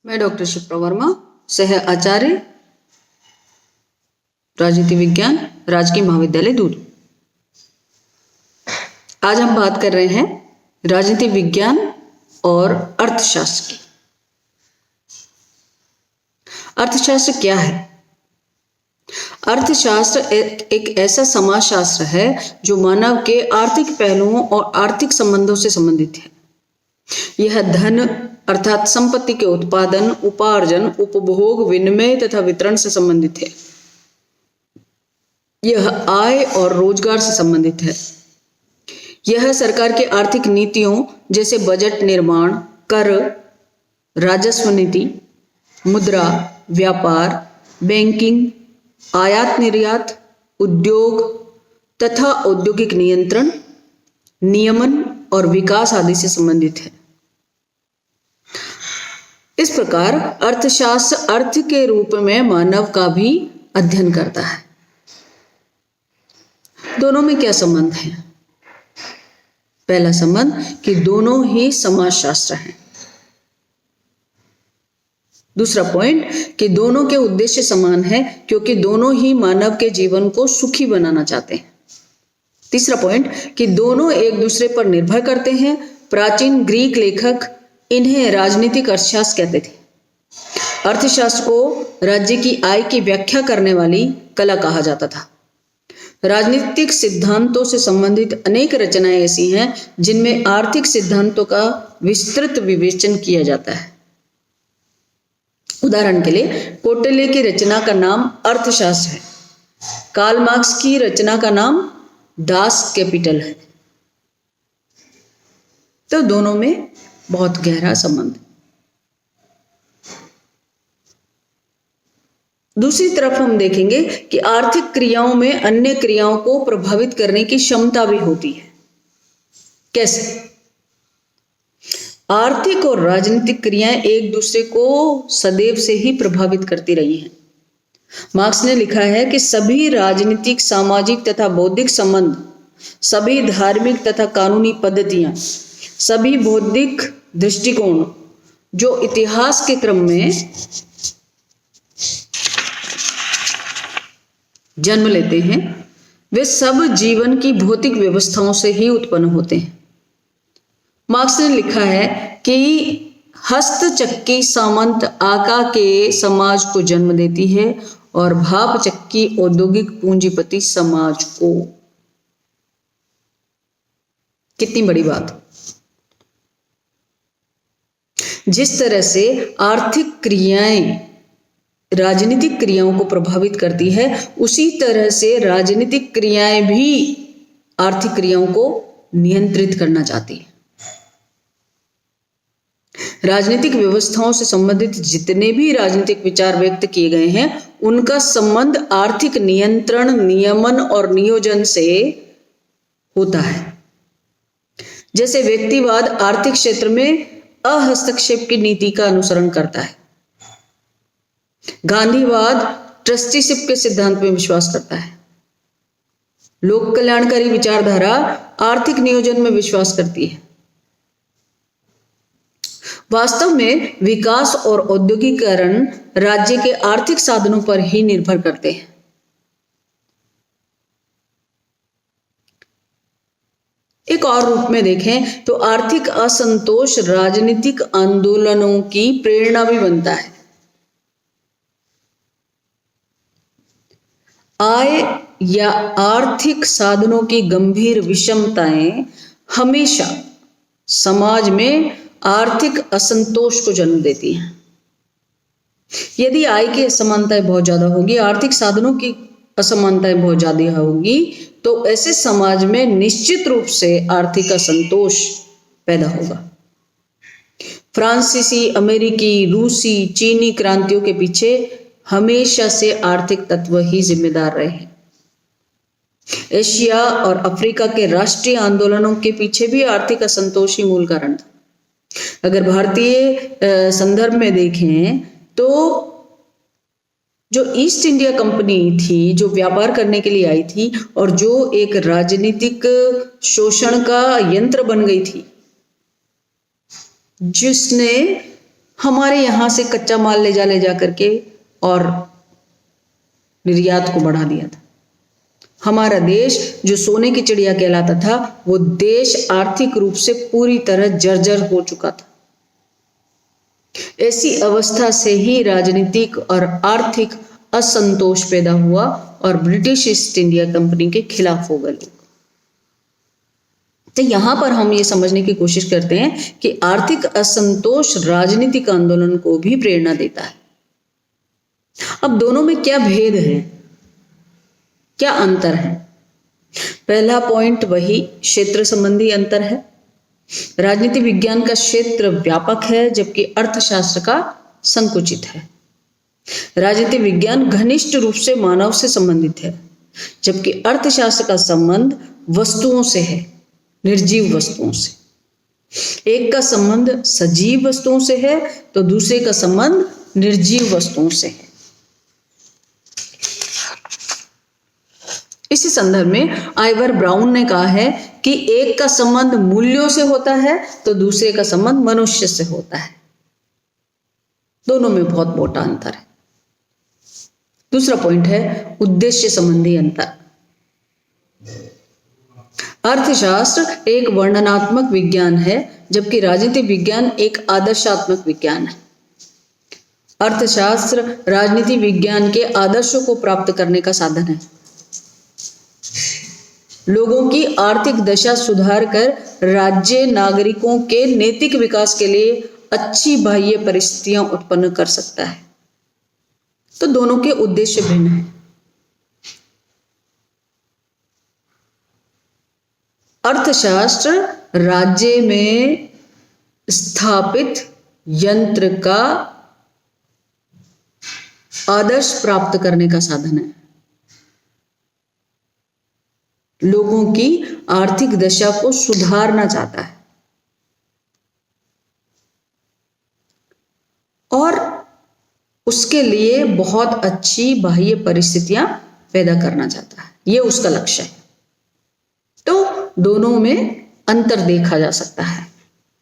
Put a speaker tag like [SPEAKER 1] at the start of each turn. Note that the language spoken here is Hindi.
[SPEAKER 1] मैं डॉक्टर शिप्रा वर्मा, सह आचार्य राजनीति विज्ञान, राजकीय महाविद्यालय दूर। आज हम बात कर रहे हैं राजनीति विज्ञान और अर्थशास्त्र की। अर्थशास्त्र क्या है? अर्थशास्त्र एक ऐसा समाजशास्त्र है जो मानव के आर्थिक पहलुओं और आर्थिक संबंधों से संबंधित है। यह धन अर्थात संपत्ति के उत्पादन, उपार्जन, उपभोग, विनिमय तथा वितरण से संबंधित है। यह आय और रोजगार से संबंधित है। यह सरकार की आर्थिक नीतियों जैसे बजट निर्माण, कर, राजस्व नीति, मुद्रा, व्यापार, बैंकिंग, आयात निर्यात, उद्योग तथा औद्योगिक नियंत्रण, नियमन और विकास आदि से संबंधित है। इस प्रकार अर्थशास्त्र अर्थ के रूप में मानव का भी अध्ययन करता है। दोनों में क्या संबंध है? पहला संबंध कि दोनों ही समाजशास्त्र हैं। दूसरा पॉइंट कि दोनों के उद्देश्य समान है क्योंकि दोनों ही मानव के जीवन को सुखी बनाना चाहते हैं। तीसरा पॉइंट कि दोनों एक दूसरे पर निर्भर करते हैं। प्राचीन ग्रीक लेखक इन्हें राजनीतिक अर्थशास्त्र कहते थे। अर्थशास्त्र को राज्य की आय की व्याख्या करने वाली कला कहा जाता था। राजनीतिक सिद्धांतों से संबंधित अनेक रचनाएं ऐसी हैं जिनमें आर्थिक सिद्धांतों का विस्तृत विवेचन किया जाता है। उदाहरण के लिए कौटिल्य की रचना का नाम अर्थशास्त्र है। कार्ल मार्क्स की रचना का नाम दास कैपिटल है। तो दोनों में बहुत गहरा संबंध। दूसरी तरफ हम देखेंगे कि आर्थिक क्रियाओं में अन्य क्रियाओं को प्रभावित करने की क्षमता भी होती है। कैसे? आर्थिक और राजनीतिक क्रियाएं एक दूसरे को सदैव से ही प्रभावित करती रही हैं। मार्क्स ने लिखा है कि सभी राजनीतिक, सामाजिक तथा बौद्धिक संबंध, सभी धार्मिक तथा कानूनी पद्धतियां, सभी बौद्धिक दृष्टिकोण जो इतिहास के क्रम में जन्म लेते हैं, वे सब जीवन की भौतिक व्यवस्थाओं से ही उत्पन्न होते हैं। मार्क्स ने लिखा है कि हस्तचक्की सामंत आका के समाज को जन्म देती है और भापचक्की औद्योगिक पूंजीपति समाज को। कितनी बड़ी बात! जिस तरह से आर्थिक क्रियाएं राजनीतिक क्रियाओं को प्रभावित करती है, उसी तरह से राजनीतिक क्रियाएं भी आर्थिक क्रियाओं को नियंत्रित करना चाहती है। राजनीतिक व्यवस्थाओं से संबंधित जितने भी राजनीतिक विचार व्यक्त किए गए हैं, उनका संबंध आर्थिक नियंत्रण, नियमन और नियोजन से होता है। जैसे व्यक्तिवाद आर्थिक क्षेत्र में अहस्तक्षेप की नीति का अनुसरण करता है। गांधीवाद ट्रस्टीशिप के सिद्धांत में विश्वास करता है। लोक कल्याणकारी विचारधारा आर्थिक नियोजन में विश्वास करती है। वास्तव में विकास और औद्योगिकीकरण राज्य के आर्थिक साधनों पर ही निर्भर करते हैं। एक और रूप में देखें तो आर्थिक असंतोष राजनीतिक आंदोलनों की प्रेरणा भी बनता है। आय या आर्थिक साधनों की गंभीर विषमताएं हमेशा समाज में आर्थिक असंतोष को जन्म देती हैं। यदि आय की असमानताएं बहुत ज्यादा होगी, आर्थिक साधनों की असमानताएं बहुत ज्यादा होगी, तो ऐसे समाज में निश्चित रूप से आर्थिक असंतोष पैदा होगा। फ्रांसीसी, अमेरिकी, रूसी, चीनी क्रांतियों के पीछे हमेशा से आर्थिक तत्व ही जिम्मेदार रहे हैं। एशिया और अफ्रीका के राष्ट्रीय आंदोलनों के पीछे भी आर्थिक असंतोष ही मूल कारण था। अगर भारतीय संदर्भ में देखें तो जो ईस्ट इंडिया कंपनी थी, जो व्यापार करने के लिए आई थी और जो एक राजनीतिक शोषण का यंत्र बन गई थी, जिसने हमारे यहां से कच्चा माल ले जा करके और निर्यात को बढ़ा दिया था। हमारा देश जो सोने की चिड़िया कहलाता था, वो देश आर्थिक रूप से पूरी तरह जर्जर हो चुका था। ऐसी अवस्था से ही राजनीतिक और आर्थिक असंतोष पैदा हुआ और ब्रिटिश ईस्ट इंडिया कंपनी के खिलाफ हो गए लोग। तो यहां पर हम ये समझने की कोशिश करते हैं कि आर्थिक असंतोष राजनीतिक आंदोलन को भी प्रेरणा देता है। अब दोनों में क्या भेद है, क्या अंतर है? पहला पॉइंट वही क्षेत्र संबंधी अंतर है। राजनीति विज्ञान का क्षेत्र व्यापक है जबकि अर्थशास्त्र का संकुचित है। राजनीति विज्ञान घनिष्ठ रूप से मानव से संबंधित है जबकि अर्थशास्त्र का संबंध वस्तुओं से है, निर्जीव वस्तुओं से। एक का संबंध सजीव वस्तुओं से है तो दूसरे का संबंध निर्जीव वस्तुओं से है। इसी संदर्भ में आइवर ब्राउन ने कहा है कि एक का संबंध मूल्यों से होता है तो दूसरे का संबंध मनुष्य से होता है। दोनों में बहुत मोटा अंतर है। दूसरा पॉइंट है उद्देश्य संबंधी अंतर। अर्थशास्त्र एक वर्णनात्मक विज्ञान है जबकि राजनीति विज्ञान एक आदर्शात्मक विज्ञान है। अर्थशास्त्र राजनीति विज्ञान के आदर्शों को प्राप्त करने का साधन है। लोगों की आर्थिक दशा सुधार कर राज्य नागरिकों के नैतिक विकास के लिए अच्छी बाह्य परिस्थितियां उत्पन्न कर सकता है। तो दोनों के उद्देश्य भिन्न हैं। अर्थशास्त्र राज्य में स्थापित यंत्र का आदर्श प्राप्त करने का साधन है। लोगों की आर्थिक दशा को सुधारना चाहता है और उसके लिए बहुत अच्छी बाह्य परिस्थितियां पैदा करना चाहता है। यह उसका लक्ष्य है। तो दोनों में अंतर देखा जा सकता है।